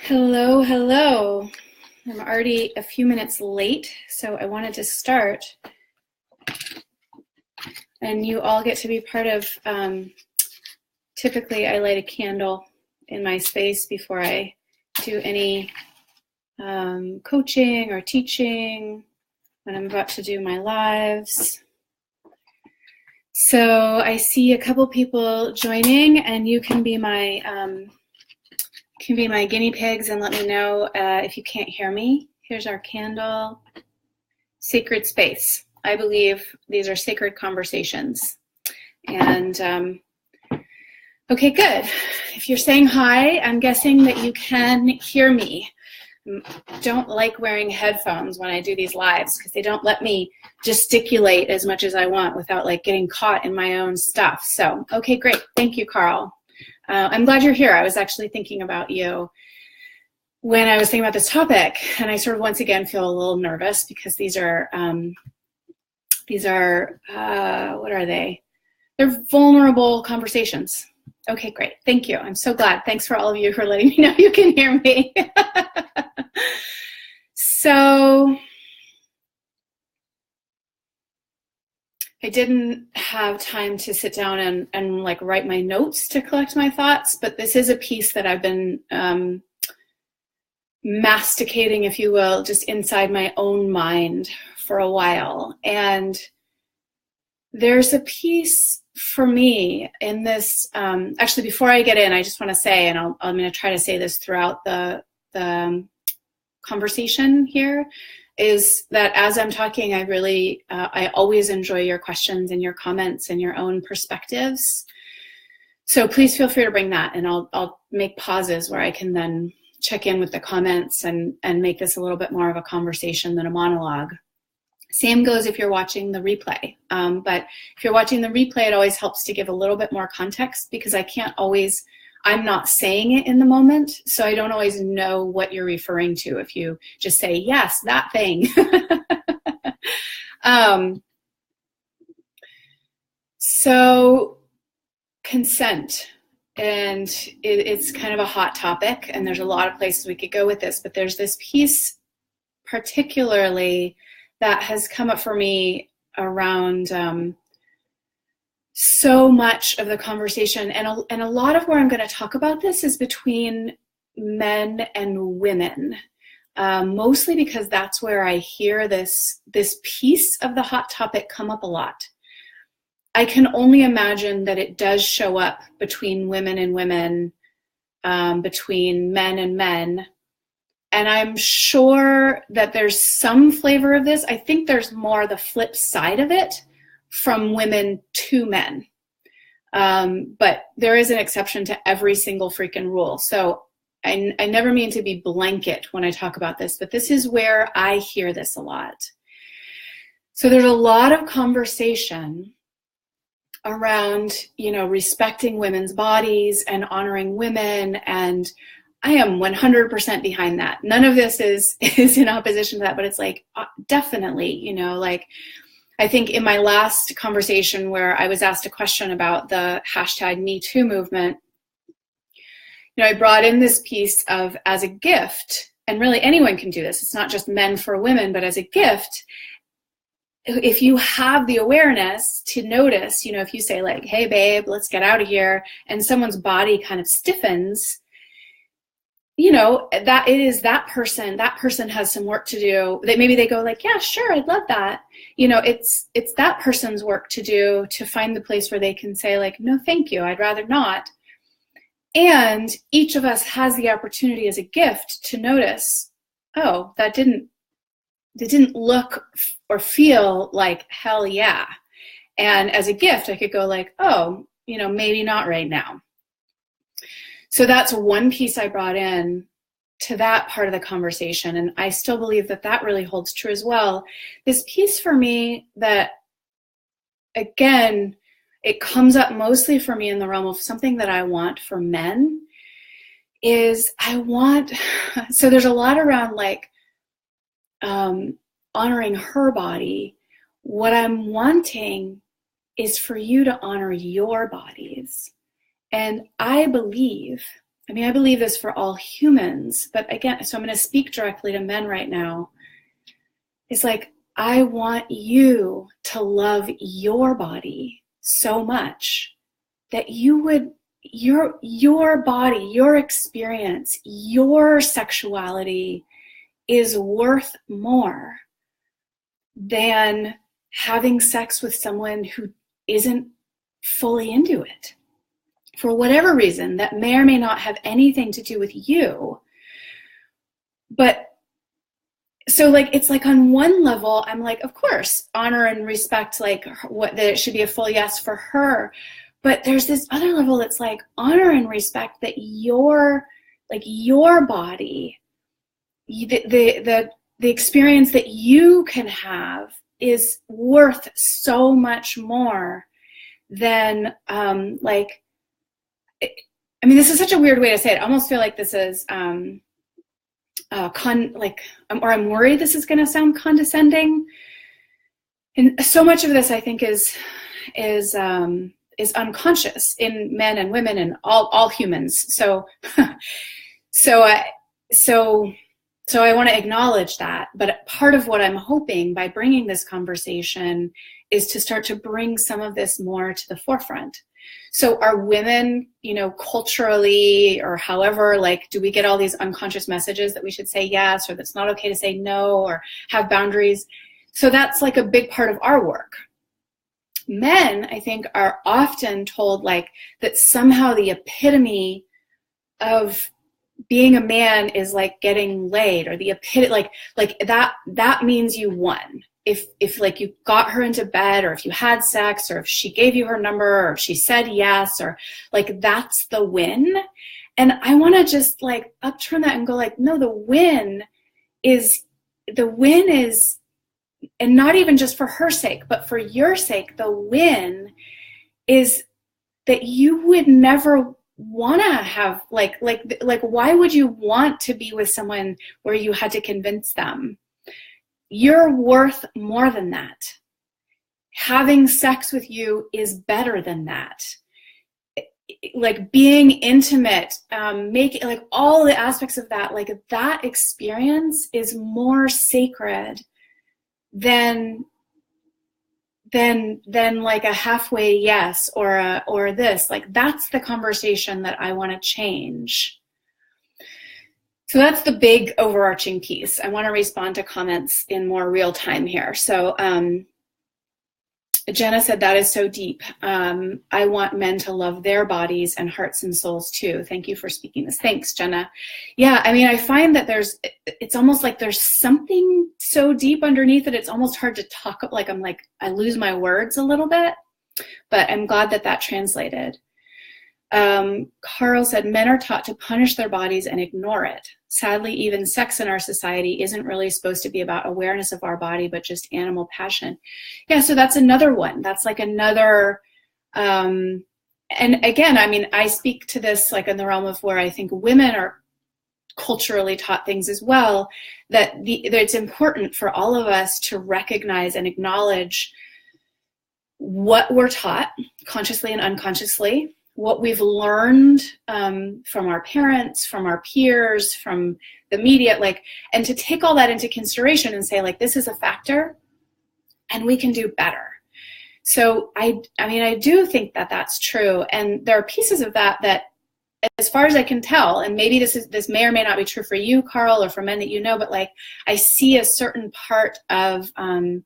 Hello, hello. I'm already a few minutes late, so I wanted to start. And you all get to be part of, typically I light a candle in my space before I do any coaching or teaching when I'm about to do my lives. So I see a couple people joining, and you can be my guinea pigs and let me know if you can't hear me. Here's our candle. Sacred space. I believe these are sacred conversations. And okay, good. If you're saying hi, I'm guessing that you can hear me. I don't like wearing headphones when I do these lives because they don't let me gesticulate as much as I want without like getting caught in my own stuff. So, okay, great. Thank you, Carl. I'm glad you're here. I was actually thinking about you when I was thinking about this topic, and I sort of once again feel a little nervous because these are what are they? They're vulnerable conversations. Okay, great. Thank you. I'm so glad. Thanks for all of you for letting me know you can hear me. So I didn't have time to sit down and like write my notes to collect my thoughts, but this is a piece that I've been masticating, if you will, just inside my own mind for a while. And there's a piece for me in this, actually before I get in, I just want to say, and I'm going to try to say this throughout the conversation here, is that as I'm talking, I always enjoy your questions and your comments and your own perspectives. So please feel free to bring that, and I'll make pauses where I can then check in with the comments and make this a little bit more of a conversation than a monologue. Same goes if you're watching the replay. But if you're watching the replay, it always helps to give a little bit more context because I'm not saying it in the moment, so I don't always know what you're referring to if you just say, yes, that thing. So consent, and it's kind of a hot topic, and there's a lot of places we could go with this, but there's this piece particularly that has come up for me around so much of the conversation, and a lot of where I'm going to talk about this is between men and women, mostly because that's where I hear this piece of the hot topic come up a lot. I can only imagine that it does show up between women and women, between men and men, and I'm sure that there's some flavor of this. I think there's more the flip side of it, from women to men. But there is an exception to every single freaking rule. So I never mean to be blanket when I talk about this, but this is where I hear this a lot. So there's a lot of conversation around, respecting women's bodies and honoring women, and I am 100% behind that. None of this is in opposition to that, but it's like, definitely, I think in my last conversation where I was asked a question about the hashtag Me Too movement, I brought in this piece of, as a gift, and really anyone can do this. It's not just men for women, but as a gift, if you have the awareness to notice, if you say like, hey babe, let's get out of here, and someone's body kind of stiffens, that it is that person has some work to do, that maybe they go like, yeah, sure, I'd love that. It's that person's work to do, to find the place where they can say like, no, thank you, I'd rather not. And each of us has the opportunity as a gift to notice, oh, that didn't look or feel like hell yeah. And as a gift, I could go like, oh, maybe not right now. So that's one piece I brought in to that part of the conversation. And I still believe that really holds true as well. This piece for me that, again, it comes up mostly for me in the realm of something that I want for men is so there's a lot around like honoring her body. What I'm wanting is for you to honor your bodies. And I believe I mean, I believe this for all humans, but again, so I'm going to speak directly to men right now. It's like, I want you to love your body so much that you would, your body, your experience, your sexuality is worth more than having sex with someone who isn't fully into it. For whatever reason, that may or may not have anything to do with you. But so like, it's like on one level, I'm like, of course, honor and respect, like what, that it should be a full yes for her. But there's this other level that's like honor and respect that your body, the experience that you can have is worth so much more than I mean, this is such a weird way to say it. I almost feel like this is or I'm worried this is going to sound condescending. And so much of this, I think, is unconscious in men and women and all humans. So I want to acknowledge that. But part of what I'm hoping by bringing this conversation is to start to bring some of this more to the forefront. So are women, culturally or however, like, do we get all these unconscious messages that we should say yes, or that's not okay to say no, or have boundaries? So that's like a big part of our work. Men, I think, are often told like that somehow the epitome of being a man is like getting laid, or the epitome, like that means you won. If like you got her into bed, or if you had sex, or if she gave you her number, or if she said yes, or like that's the win. And I want to just like upturn that and go like, no, the win is, and not even just for her sake, but for your sake, the win is that you would never want to have like why would you want to be with someone where you had to convince them? You're worth more than that. Having sex with you is better than that. Like being intimate, making like all the aspects of that, like that experience is more sacred than like a halfway yes or this. Like that's the conversation that I want to change. So that's the big overarching piece. I want to respond to comments in more real time here. So Jenna said, that is so deep. I want men to love their bodies and hearts and souls too. Thank you for speaking this. Thanks, Jenna. Yeah, I mean, I find that it's almost like there's something so deep underneath it. It's almost hard to talk up. Like I lose my words a little bit, but I'm glad that translated. Carl said, men are taught to punish their bodies and ignore it. Sadly, even sex in our society isn't really supposed to be about awareness of our body, but just animal passion. Yeah, so that's another one. That's like another, and again, I mean, I speak to this like in the realm of where I think women are culturally taught things as well, that it's important for all of us to recognize and acknowledge what we're taught consciously and unconsciously, what we've learned from our parents, from our peers, from the media, like, and to take all that into consideration and say, like, this is a factor and we can do better. So I mean, I do think that that's true. And there are pieces of that as far as I can tell, and maybe this may or may not be true for you, Carl, or for men that you know, but like, I see a certain part of, I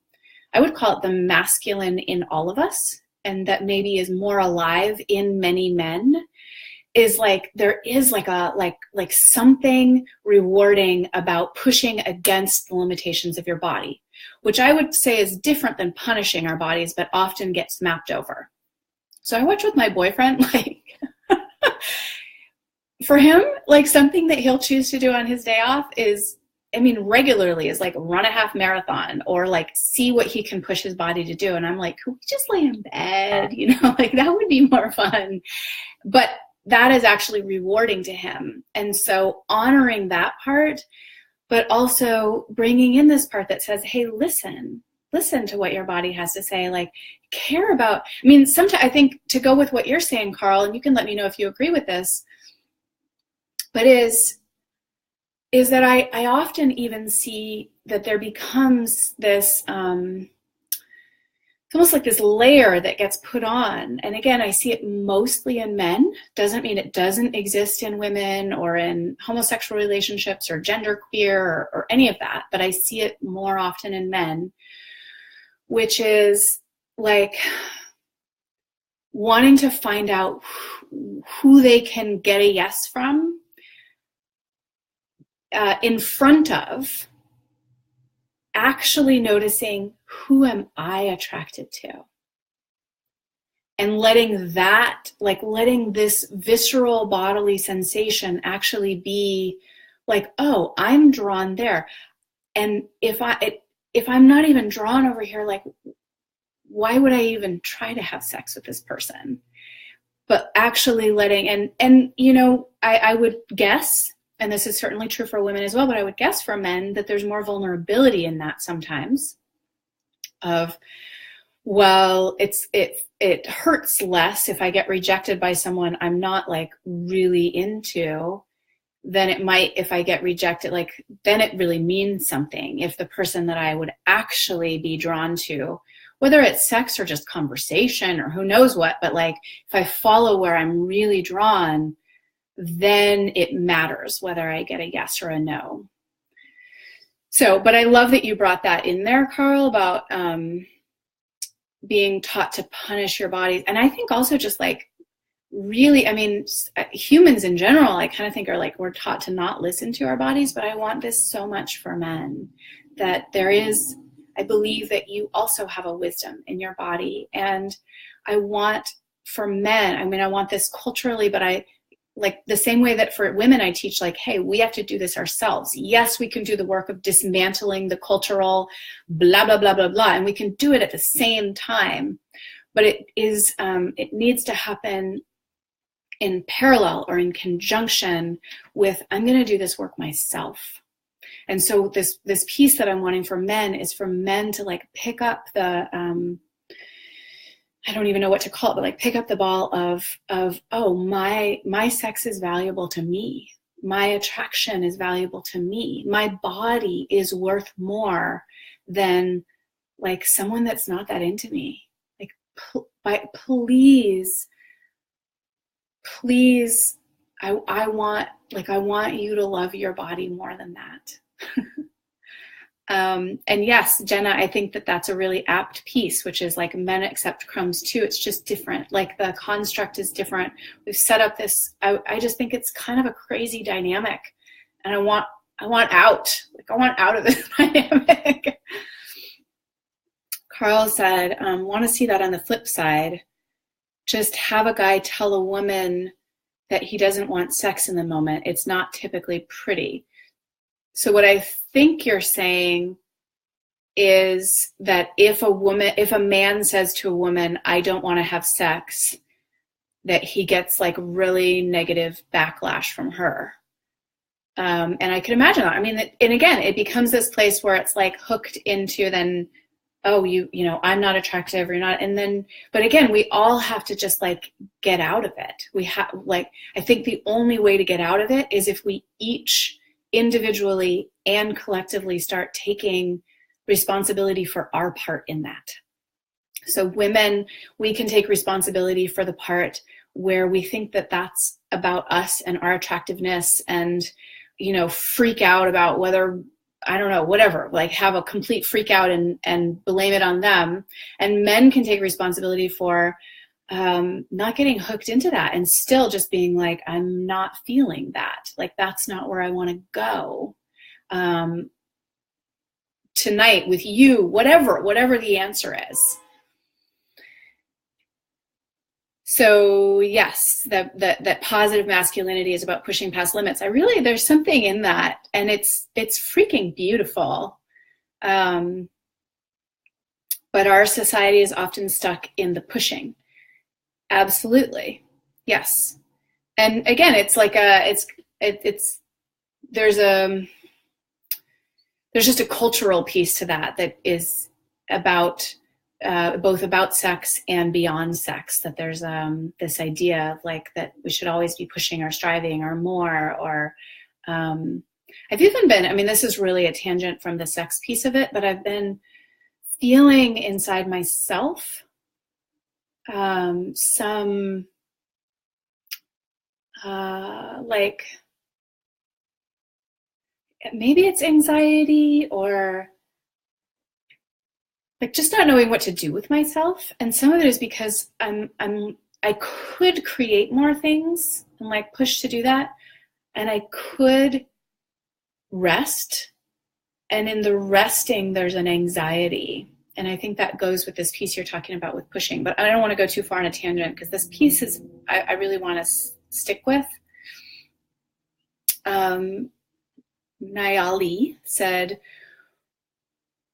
would call it the masculine in all of us, and that maybe is more alive in many men, is like there is like something rewarding about pushing against the limitations of your body, which I would say is different than punishing our bodies, but often gets mapped over. So I watch with my boyfriend, like for him, like something that he'll choose to do on his day off is, I mean, regularly is like run a half marathon or like see what he can push his body to do. And I'm like, could we just lay in bed? Like that would be more fun. But that is actually rewarding to him. And so honoring that part, but also bringing in this part that says, hey, listen to what your body has to say, like care about, I mean, sometimes I think to go with what you're saying, Carl, and you can let me know if you agree with this, but is that I often even see that there becomes this, it's almost like this layer that gets put on. And again, I see it mostly in men. Doesn't mean it doesn't exist in women or in homosexual relationships or genderqueer or any of that, but I see it more often in men, which is like wanting to find out who they can get a yes from in front of actually noticing, who am I attracted to? And letting that, like letting this visceral bodily sensation actually be like, oh, I'm drawn there. And if I'm not even drawn over here, like, why would I even try to have sex with this person? But actually letting, and you know, I would guess, and this is certainly true for women as well, but I would guess for men that there's more vulnerability in that sometimes of, well, it hurts less if I get rejected by someone I'm not like really into than it might if I get rejected. Like, then it really means something if the person that I would actually be drawn to, whether it's sex or just conversation or who knows what, but like if I follow where I'm really drawn, then it matters whether I get a yes or a no. So, but I love that you brought that in there, Carl, about being taught to punish your body. And I think also just like really, I mean, humans in general, I kind of think are like, we're taught to not listen to our bodies, but I want this so much for men, that there is, I believe that you also have a wisdom in your body. And I want for men, I mean, I want this culturally, but I, like the same way that for women I teach, like, hey, we have to do this ourselves. Yes, we can do the work of dismantling the cultural blah, blah, blah, blah, blah, and we can do it at the same time. But it is, it needs to happen in parallel or in conjunction with, I'm going to do this work myself. And so this piece that I'm wanting for men is for men to like pick up the, I don't even know what to call it, but like pick up the ball of oh, my sex is valuable to me. My attraction is valuable to me. My body is worth more than like someone that's not that into me. Like, please, I want you to love your body more than that. And yes, Jenna, I think that that's a really apt piece, which is like men accept crumbs too. It's just different. Like the construct is different. We've set up this, I just think it's kind of a crazy dynamic, and I want out. Like I want out of this dynamic. Carl said, want to see that on the flip side. Just have a guy tell a woman that he doesn't want sex in the moment. It's not typically pretty. So what I think you're saying is that if a man says to a woman, I don't want to have sex, that he gets like really negative backlash from her. And I can imagine that. I mean, and again, it becomes this place where it's like hooked into then, oh, you know, I'm not attractive, or you're not. And then, but again, we all have to just like get out of it. We have like, I think the only way to get out of it is if we each individually and collectively start taking responsibility for our part in that. So women, we can take responsibility for the part where we think that that's about us and our attractiveness, and, you know, freak out about whether, I don't know, whatever, like have a complete freak out and blame it on them. And men can take responsibility for not getting hooked into that and still just being like, I'm not feeling that. Like, that's not where I want to go tonight with you, whatever the answer is. So yes, that positive masculinity is about pushing past limits. There's something in that, and it's freaking beautiful. But our society is often stuck in the pushing. Absolutely. Yes. And again, it's like there's just a cultural piece to that is about both about sex and beyond sex, that there's this idea of like that we should always be pushing or striving or more, or I've even been, I mean, this is really a tangent from the sex piece of it, but I've been feeling inside myself some like maybe it's anxiety or like just not knowing what to do with myself. And some of it is because I could create more things and like push to do that. And I could rest. And in the resting, there's an anxiety. And I think that goes with this piece you're talking about with pushing. But I don't want to go too far on a tangent because this piece is, I really want to stick with. Nayali said,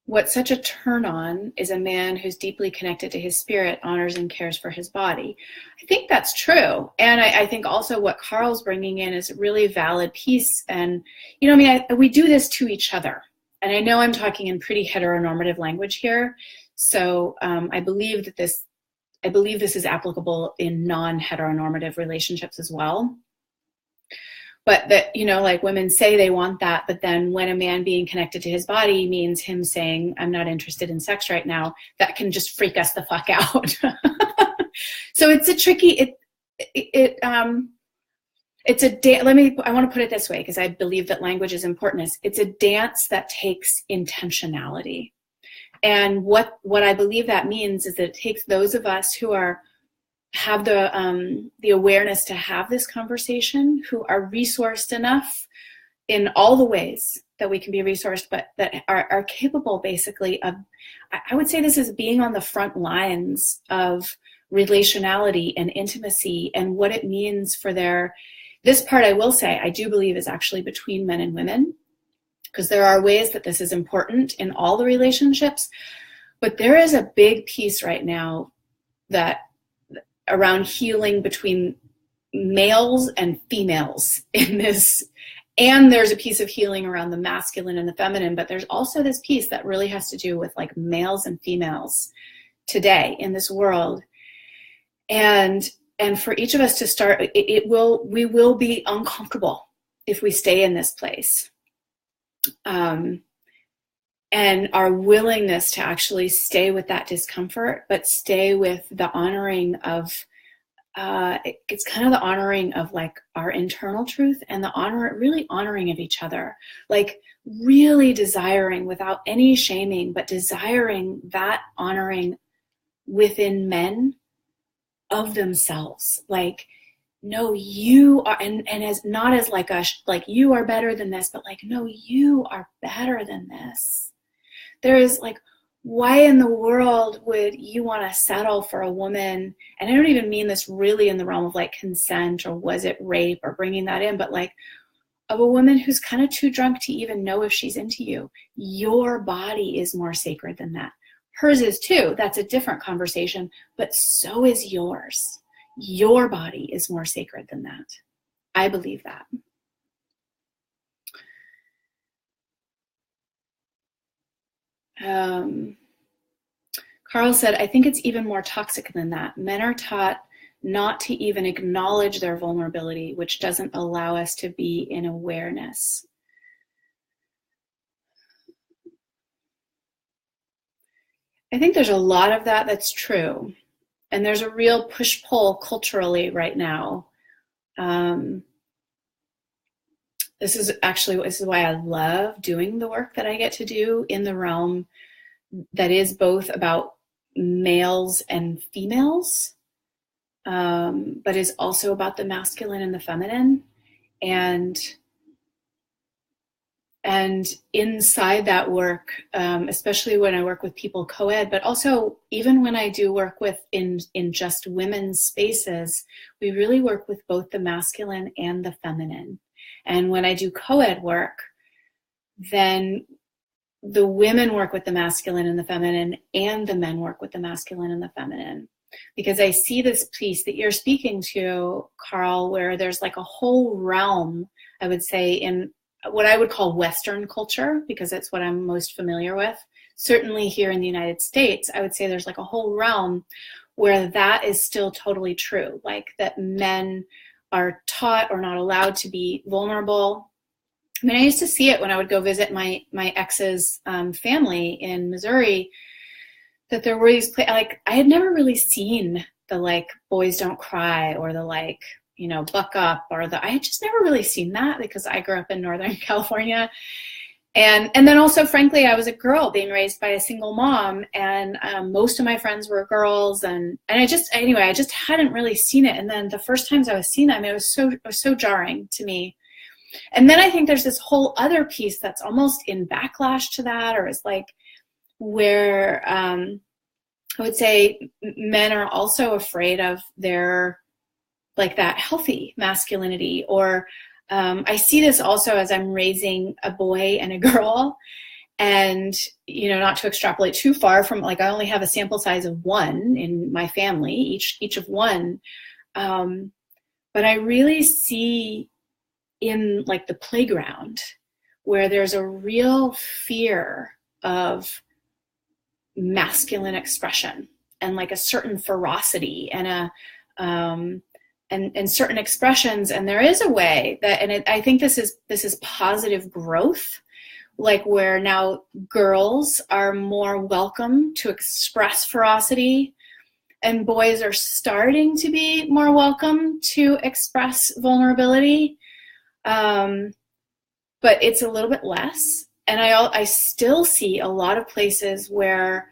"What's such a turn on is a man who's deeply connected to his spirit, honors and cares for his body." I think that's true. And I think also what Carl's bringing in is a really valid piece. And, you know, I mean, we do this to each other. And I know I'm talking in pretty heteronormative language here. So I believe this is applicable in non-heteronormative relationships as well. But that, you know, like women say they want that, but then when a man being connected to his body means him saying, "I'm not interested in sex right now," that can just freak us the fuck out. So it's a tricky, I want to put it this way, because I believe that language is important. It's a dance that takes intentionality. And what I believe that means is that it takes those of us who have the awareness to have this conversation, who are resourced enough in all the ways that we can be resourced, but that are capable basically of, I would say this is being on the front lines of relationality and intimacy and what it means for this part I will say, I do believe is actually between men and women, because there are ways that this is important in all the relationships, but there is a big piece right now that around healing between males and females in this. And there's a piece of healing around the masculine and the feminine, but there's also this piece that really has to do with like males and females today in this world. And for each of us to start, we will be uncomfortable if we stay in this place. And our willingness to actually stay with that discomfort, but stay with the honoring of, it's kind of the honoring of like our internal truth and really honoring of each other, like really desiring without any shaming, but desiring that honoring within men of themselves. Like, no, you are, and as not as like you are better than this, but like, no, you are better than this. There is like, why in the world would you want to settle for a woman? And I don't even mean this really in the realm of like consent or was it rape or bringing that in, but like of a woman who's kind of too drunk to even know if she's into you. Your body is more sacred than that. Hers is too. That's a different conversation, but so is yours. Your body is more sacred than that. I believe that. Carl said, "I think it's even more toxic than that. Men are taught not to even acknowledge their vulnerability, which doesn't allow us to be in awareness." I think there's a lot of that that's true. And there's a real push-pull culturally right now. This is why I love doing the work that I get to do in the realm that is both about males and females, but is also about the masculine and the feminine. And inside that work, especially when I work with people co-ed, but also even when I do work with in just women's spaces, we really work with both the masculine and the feminine. And when I do co-ed work, then the women work with the masculine and the feminine, and the men work with the masculine and the feminine. Because I see this piece that you're speaking to, Carl, where there's like a whole realm, I would say, in what I would call Western culture, because it's what I'm most familiar with. certainly here in the United States, I would say there's like a whole realm where that is still totally true, like that men are taught or not allowed to be vulnerable. I mean, I used to see it when I would go visit my ex's family in Missouri, that there were these, like, I had never really seen the, like, boys don't cry, or the, like, you know, buck up, or I had just never really seen that because I grew up in Northern California. And then also, frankly, I was a girl being raised by a single mom, and most of my friends were girls, and I just hadn't really seen it. And then the first times I was seeing that, I mean, it was so jarring to me. And then I think there's this whole other piece that's almost in backlash to that, or is like where I would say men are also afraid of their, like, that healthy masculinity, or I see this also as I'm raising a boy and a girl, and, you know, not to extrapolate too far from, like, I only have a sample size of one in my family, each of one, but I really see in, like, the playground where there's a real fear of masculine expression, and like a certain ferocity, and and certain expressions. And there is a way that, and I think this is positive growth, like where now girls are more welcome to express ferocity, and boys are starting to be more welcome to express vulnerability. But it's a little bit less. And I still see a lot of places where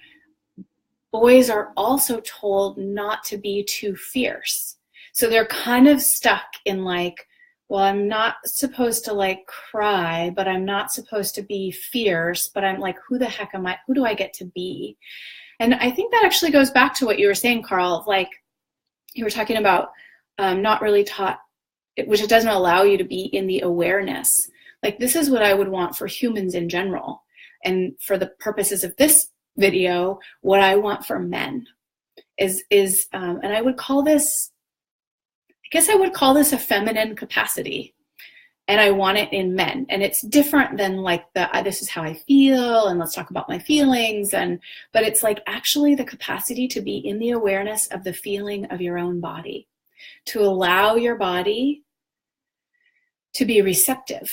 boys are also told not to be too fierce. So they're kind of stuck in, like, well, I'm not supposed to, like, cry, but I'm not supposed to be fierce, but I'm like, who the heck am I? Who do I get to be? And I think that actually goes back to what you were saying, Carl, of, like, you were talking about not really taught, which it doesn't allow you to be in the awareness. Like, this is what I would want for humans in general. And for the purposes of this video, what I want for men is and I would call this, I guess I would call this a feminine capacity. And I want it in men. And it's different than, like, this is how I feel, and let's talk about my feelings. But it's like actually the capacity to be in the awareness of the feeling of your own body, to allow your body to be receptive,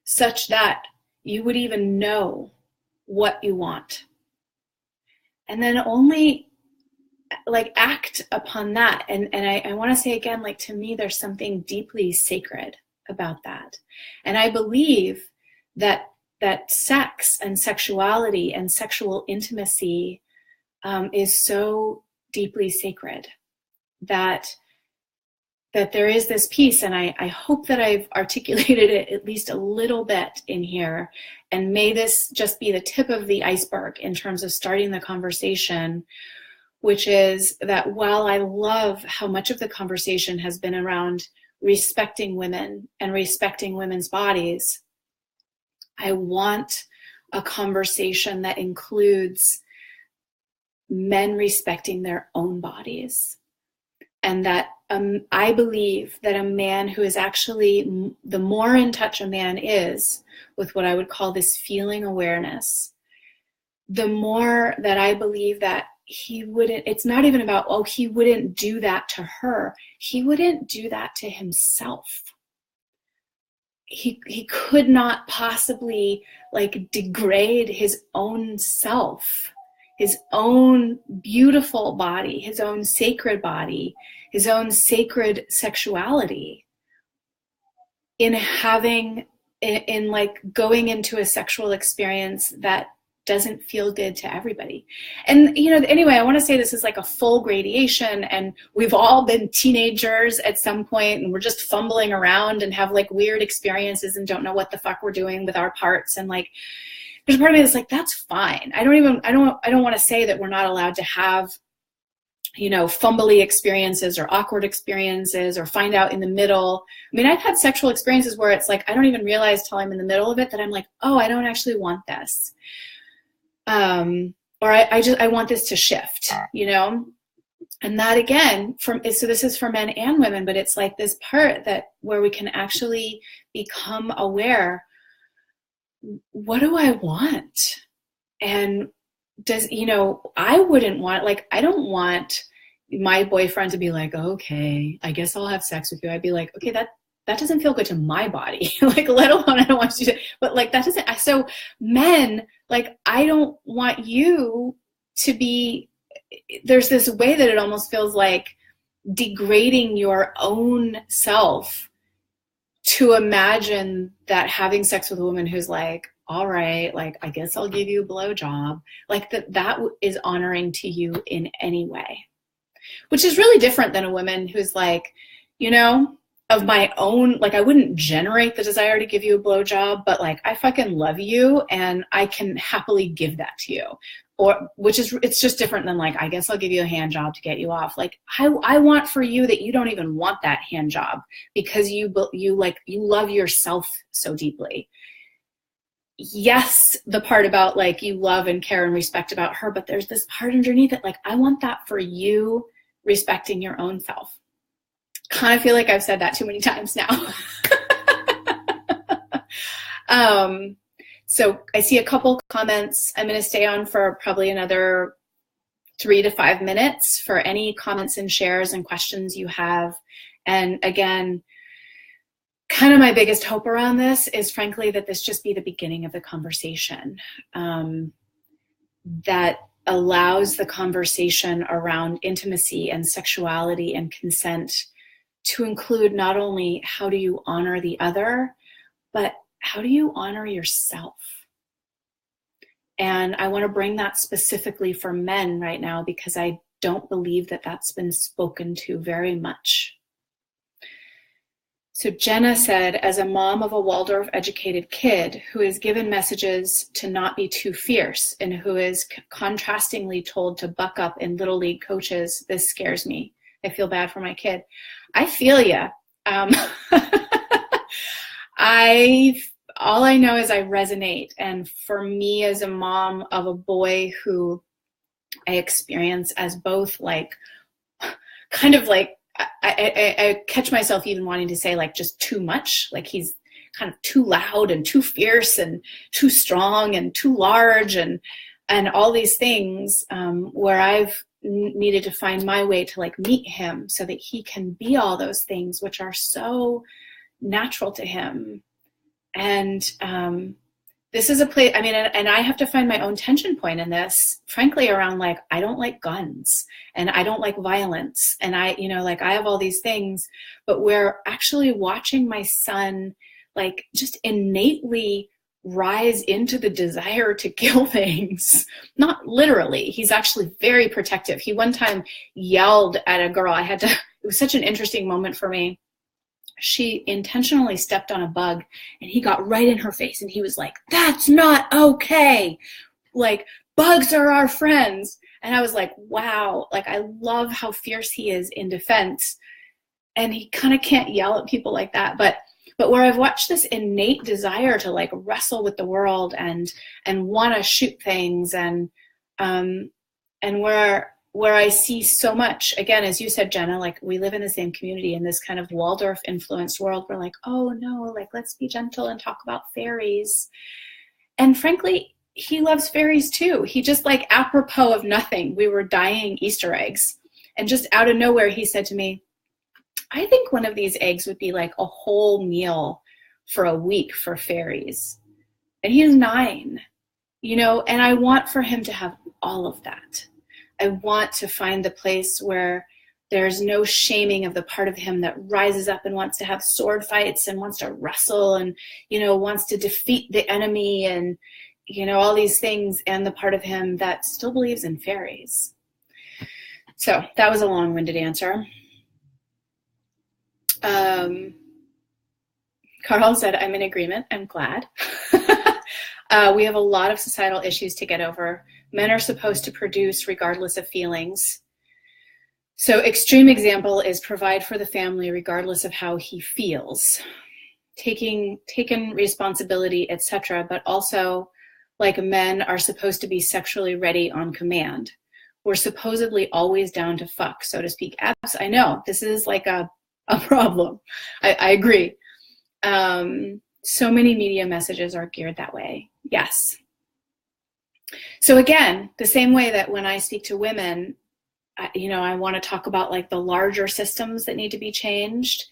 such that you would even know what you want. And then only, like, act upon that. And I want to say again, like, to me, there's something deeply sacred about that. And I believe that sex and sexuality and sexual intimacy is so deeply sacred that there is this piece, and I hope that I've articulated it at least a little bit in here, and may this just be the tip of the iceberg in terms of starting the conversation, which is that while I love how much of the conversation has been around respecting women and respecting women's bodies, I want a conversation that includes men respecting their own bodies. And that I believe that a man who is actually, the more in touch a man is with what I would call this feeling awareness, the more that I believe that he wouldn't, it's not even about, oh, he wouldn't do that to her. He wouldn't do that to himself. He could not possibly, like, degrade his own self, his own beautiful body, his own sacred body, his own sacred sexuality in having, in like going into a sexual experience that doesn't feel good to everybody. And, you know, anyway, I want to say this is like a full gradation, and we've all been teenagers at some point, and we're just fumbling around and have, like, weird experiences and don't know what the fuck we're doing with our parts. And, like, there's a part of me that's like, that's fine. I don't want to say that we're not allowed to have, you know, fumbly experiences or awkward experiences or find out in the middle. I mean, I've had sexual experiences where it's like, I don't even realize till I'm in the middle of it that I'm like, oh, I don't actually want this. Or I want this to shift, you know? And that, again, so this is for men and women, but it's like this part that where we can actually become aware what do I want? And I wouldn't want, like, I don't want my boyfriend to be like, okay, I guess I'll have sex with you. I'd be like, okay, that doesn't feel good to my body. Like, let alone I don't want you to, but like, that doesn't, so men, like, I don't want you to be, there's this way that it almost feels like degrading your own self to imagine that having sex with a woman who's like, all right, like, I guess I'll give you a blowjob, like that is honoring to you in any way, which is really different than a woman who's like, of my own, like, I wouldn't generate the desire to give you a blowjob, but like, I fucking love you and I can happily give that to you. Or, it's just different than like, I guess I'll give you a hand job to get you off. Like, I want for you that you don't even want that hand job because you love yourself so deeply. Yes, the part about like you love and care and respect about her, but there's this part underneath it, like, I want that for you, respecting your own self. Kind of feel like I've said that too many times now. So I see a couple comments. I'm going to stay on for probably another 3 to 5 minutes for any comments and shares and questions you have. And again, kind of my biggest hope around this is, frankly, that this just be the beginning of the conversation that allows the conversation around intimacy and sexuality and consent to include not only how do you honor the other, but how do you honor yourself? And I want to bring that specifically for men right now, because I don't believe that that's been spoken to very much. So Jenna said, as a mom of a Waldorf educated kid who is given messages to not be too fierce and who is contrastingly told to buck up in Little League coaches, this scares me. I feel bad for my kid. I feel ya. All I know is I resonate. And for me, as a mom of a boy who I experience as both like, kind of like, I catch myself even wanting to say like just too much, like he's kind of too loud and too fierce and too strong and too large and all these things where I've needed to find my way to like meet him so that he can be all those things which are so natural to him. And this is a place, I mean, and I have to find my own tension point in this, frankly, around like, I don't like guns and I don't like violence. And I have all these things, but we're actually watching my son, like, just innately rise into the desire to kill things. Not literally. He's actually very protective. He one time yelled at a girl. It was such an interesting moment for me. She intentionally stepped on a bug and he got right in her face and he was like, that's not okay. Like, bugs are our friends. And I was like, wow, like, I love how fierce he is in defense. And he kind of can't yell at people like that. But where I've watched this innate desire to like wrestle with the world and want to shoot things and where I see so much, again, as you said, Jenna, like, we live in the same community in this kind of Waldorf influenced world. We're like, oh no, like, let's be gentle and talk about fairies. And frankly, he loves fairies too. He just, like, apropos of nothing, we were dyeing Easter eggs. And just out of nowhere, he said to me, I think one of these eggs would be like a whole meal for a week for fairies. And he is 9, and I want for him to have all of that. I want to find the place where there's no shaming of the part of him that rises up and wants to have sword fights and wants to wrestle and, wants to defeat the enemy and, all these things, and the part of him that still believes in fairies. So that was a long-winded answer. Carl said, I'm in agreement. I'm glad. We have a lot of societal issues to get over. Men are supposed to produce regardless of feelings. So extreme example is provide for the family regardless of how he feels. Taking responsibility, etc. But also, like, men are supposed to be sexually ready on command. We're supposedly always down to fuck, so to speak. I know, this is like a problem. I agree. So many media messages are geared that way. Yes. So again, the same way that when I speak to women, I want to talk about like the larger systems that need to be changed.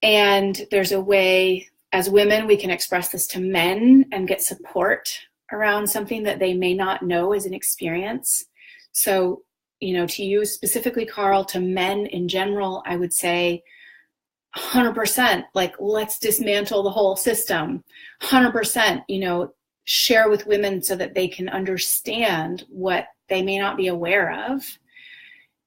And there's a way, as women, we can express this to men and get support around something that they may not know as an experience. So, to you specifically, Carl, to men in general, I would say 100%, like, let's dismantle the whole system. 100%, share with women so that they can understand what they may not be aware of.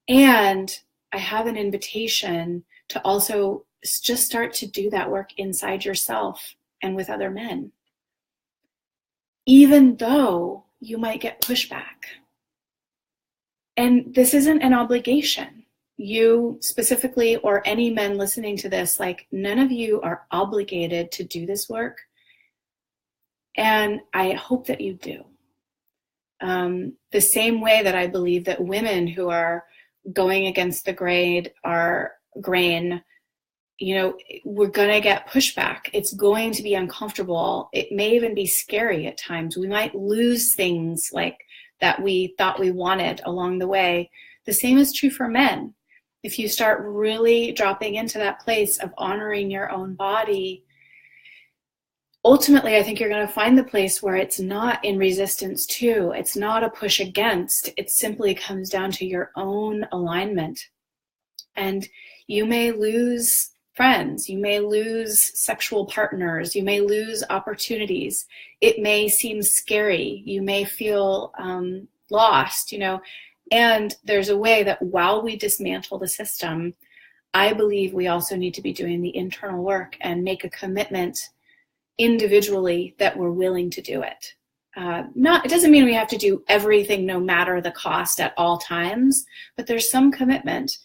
And I have an invitation to also just start to do that work inside yourself and with other men, even though you might get pushback. And this isn't an obligation. You specifically, or any men listening to this, like, none of you are obligated to do this work. And I hope that you do. The same way that I believe that women who are going against the grain, we're going to get pushback. It's going to be uncomfortable. It may even be scary at times. We might lose things like that we thought we wanted along the way. The same is true for men. If you start really dropping into that place of honoring your own body, ultimately, I think you're going to find the place where it's not in resistance to, it's not a push against, it simply comes down to your own alignment. And you may lose friends, you may lose sexual partners, you may lose opportunities. It may seem scary, you may feel lost, and there's a way that while we dismantle the system, I believe we also need to be doing the internal work and make a commitment individually that we're willing to do it. It doesn't mean we have to do everything no matter the cost at all times, but there's some commitment.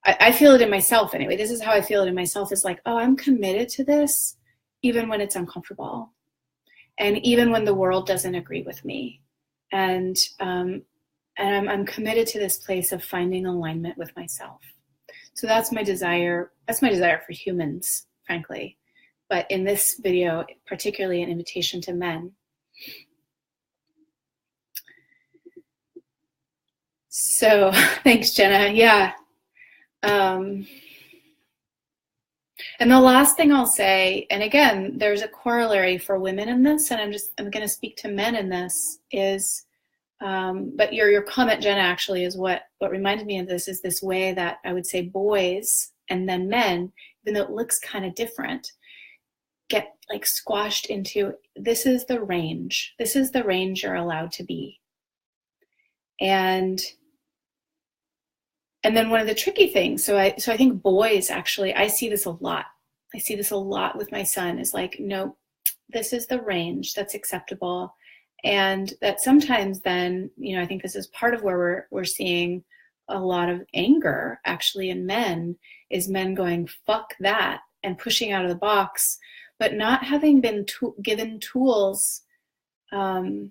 I feel it in myself anyway. This is how I feel it in myself, is like, oh, I'm committed to this even when it's uncomfortable and even when the world doesn't agree with me. And I'm committed to this place of finding alignment with myself. So that's my desire. That's my desire for humans, frankly. But in this video, particularly an invitation to men. So thanks, Jenna. Yeah. And the last thing I'll say, and again, there's a corollary for women in this, and I'm going to speak to men in this, is, but your comment, Jenna, actually is what reminded me of this, is this way that I would say boys and then men, even though it looks kind of different, get like squashed into, this is the range. This is the range you're allowed to be. And then one of the tricky things, so I think boys, actually, I see this a lot. I see this a lot with my son, is like, no, this is the range that's acceptable. And that sometimes then, I think this is part of where we're seeing a lot of anger actually in men, is men going, fuck that, and pushing out of the box, but not having been given tools to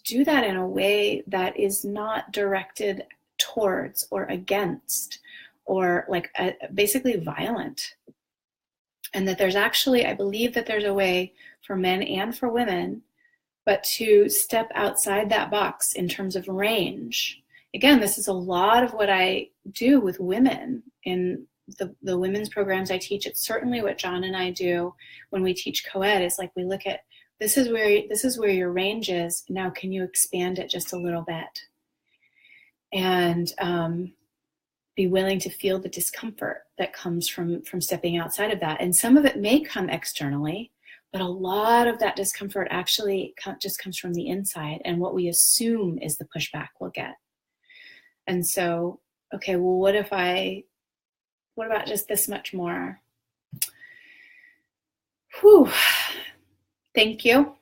do that in a way that is not directed towards or against or like basically violent. And that there's actually, I believe that there's a way for men and for women, but to step outside that box in terms of range. Again, this is a lot of what I do with women in the women's programs I teach. It's certainly what John and I do when we teach co-ed, is like, we look at, this is where your range is. Now, can you expand it just a little bit? And be willing to feel the discomfort that comes from stepping outside of that. And some of it may come externally, but a lot of that discomfort actually just comes from the inside, and what we assume is the pushback we'll get. And so, okay, well, what about just this much more? Whew. Thank you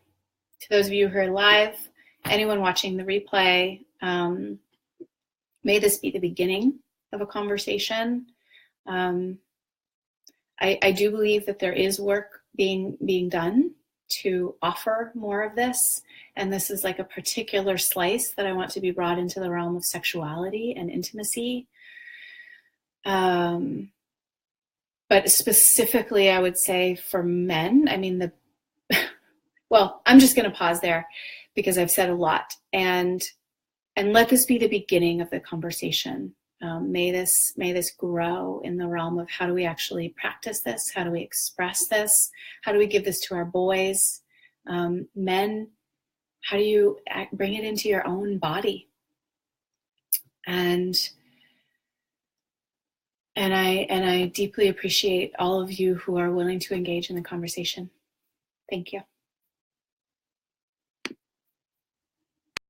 to those of you who are live, anyone watching the replay. May this be the beginning of a conversation. I do believe that there is work being done to offer more of this, and this is like a particular slice that I want to be brought into the realm of sexuality and intimacy. But but specifically, I would say for men, I mean, well, I'm just going to pause there because I've said a lot, and let this be the beginning of the conversation. May this grow in the realm of how do we actually practice this? How do we express this? How do we give this to our boys? Men, how do you bring it into your own body? And I deeply appreciate all of you who are willing to engage in the conversation. Thank you.